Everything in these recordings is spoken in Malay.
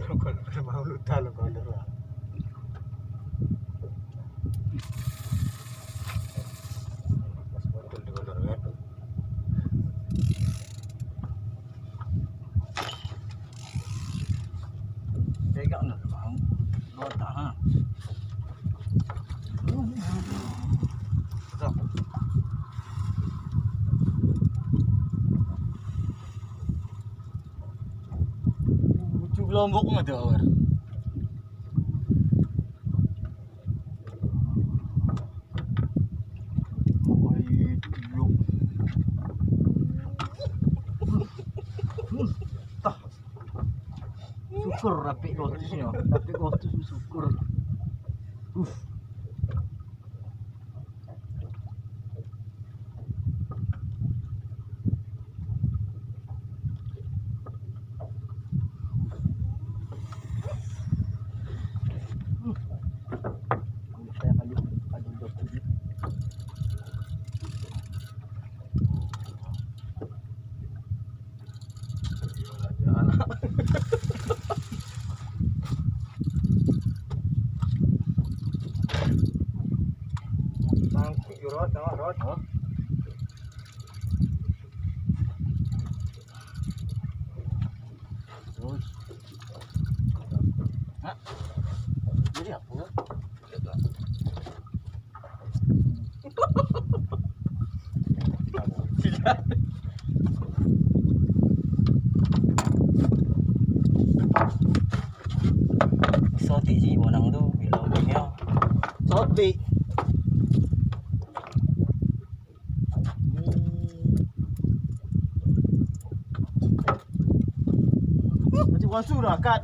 Kalau mau luta lo kalau lah. Pas betul di kolor kan. Pegang dah bang. Rotak ha. Dah. Lucu Lombok mah tu awak. Syukur dapat gotusnya. Dapat gotus syukur. Saya kali ada gotus ni. Mangkuk jurot, tengok rot. Terus. Ha? Jadi apa? Tidak. Sotik sih bonang tu bila punya. Sotik. Macam wasu dah kat.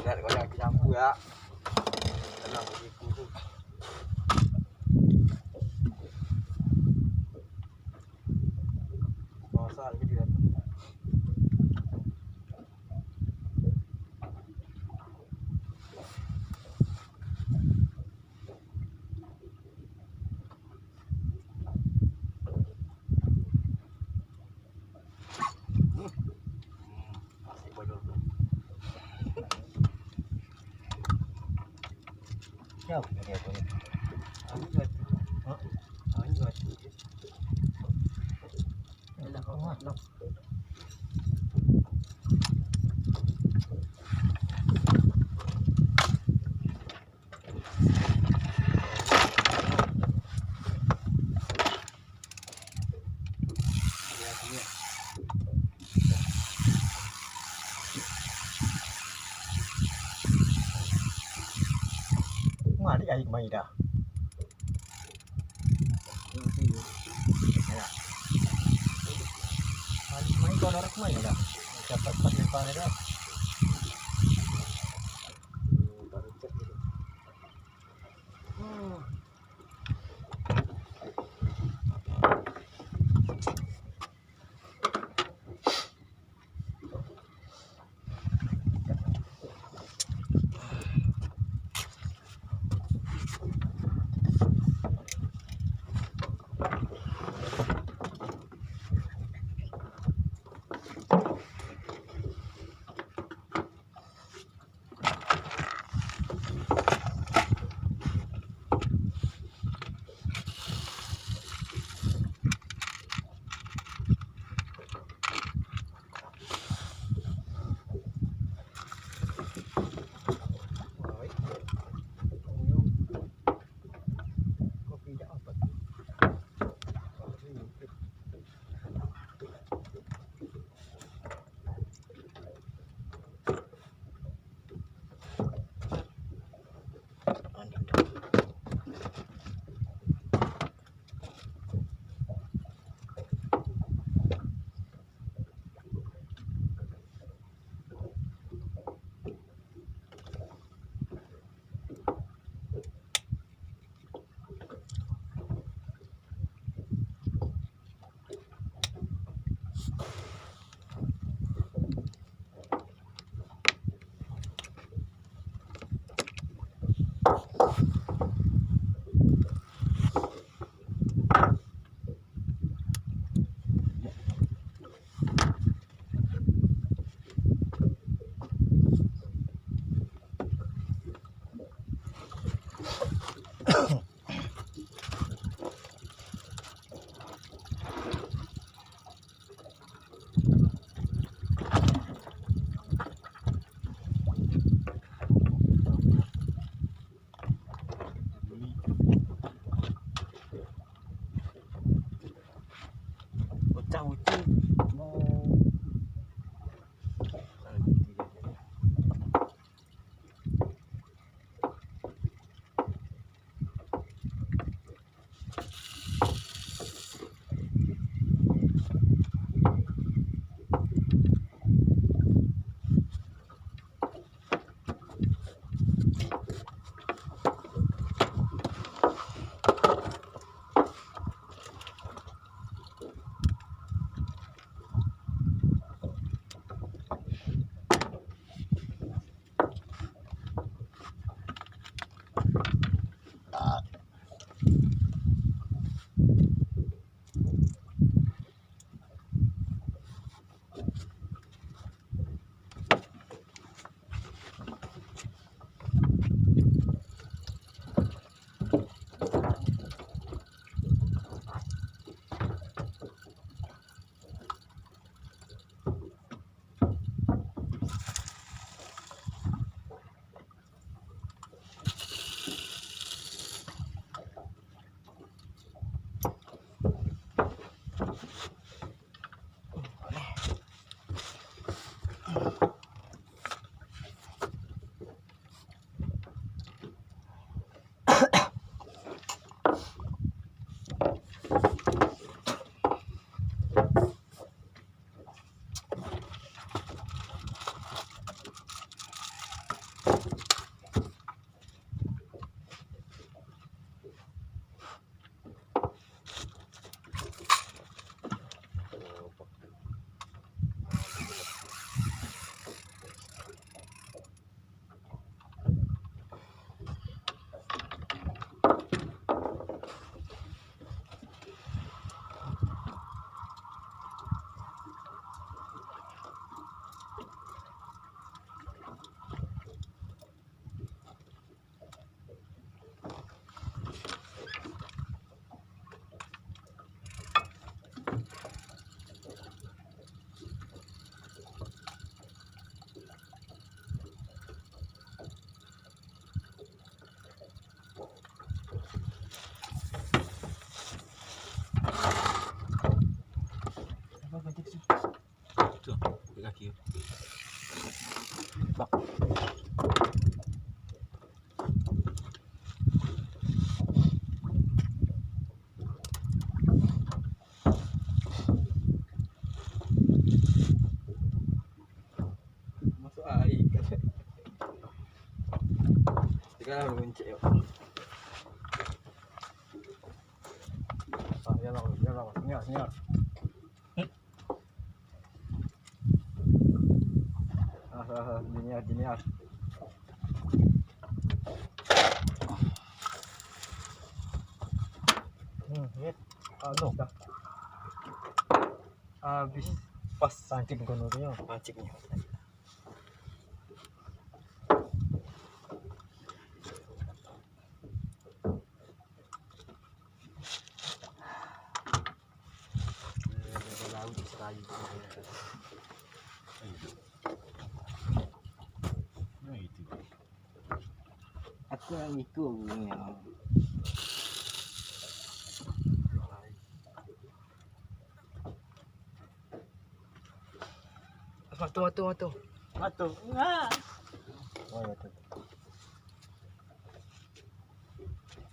Lihat kau yang campur ya. Tenang begitu tu. Masak lagi dia. Masih bodoh. Siapa dia tu? Aku buat. Oh, aku buat. Elah kau buat lah. Mana dia air main dah? Air main kau nak main dah? Dapat pas depan dah. Baru cek dulu. pecah uci. Tuh, kaki. Bak. Masuk air. Sekarang mencet. Ya lah, senyap. Jinias. Hit. Anu dah. Habis pas Pancing kono tu yo. pancingnya. Laut Israel. Nah itu. Aku yang ikut punya. Matu. Matu. Enggak. Oh ya tu.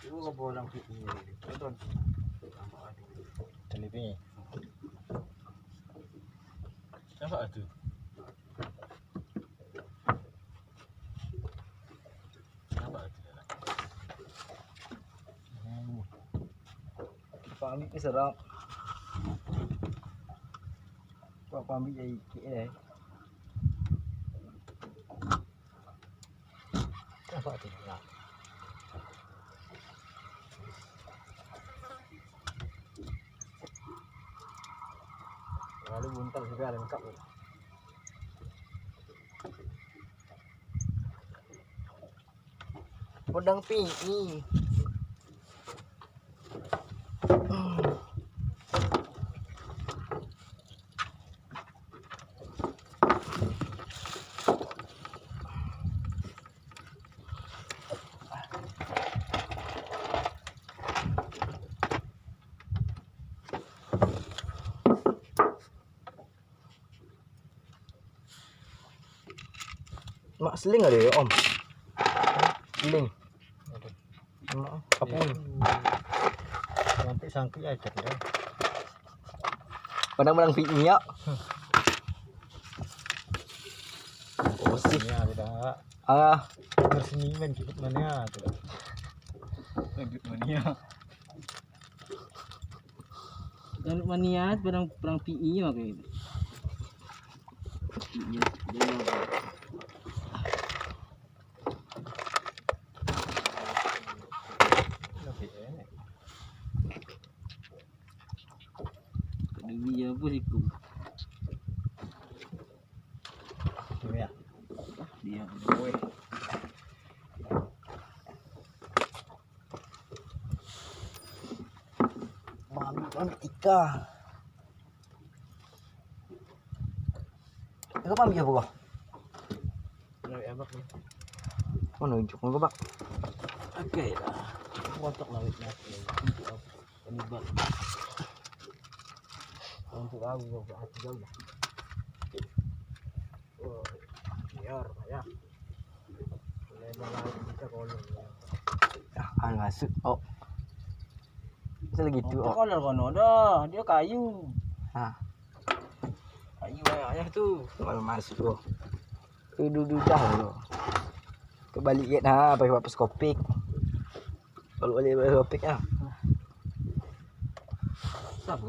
Itu ke bolang ini. Tonton. Telepi. Siapa tu? Siapa tu? Pak ambil ke serap. Pak ambil jadi KL. Apa tu? Nah. Lalu buntal juga lengkap. Pedang ni. seling ada ya om. Seling. Kapung. Sampai sangki aja dah. Padang-padang PI ya. Oh sih. Ini ada. Berseniman cukup mana tu. Cukup mania. Dan mania perang PI mah kayak gitu. Dia pun ikut. Ya. Dia. Oi. Mami tika. Itu pam ya buka. Lawi abak ni. Mana unjuk mau bak? Okey dah. Kotak lawi nak. Penibat. Untuk aku buat hati jauh lah. Oh, biar ya. Lebar laut kita kolor. Masuk. Oh. Bisa lagi tu. Oh, kolor kono dah. Dia kayu. Ha. Kayu ayah tu. Kalau masuk tu. Tu duduk dah tu. Kebalik get ha, pakai apa skopik. Kalau boleh skopik ah. Siapa?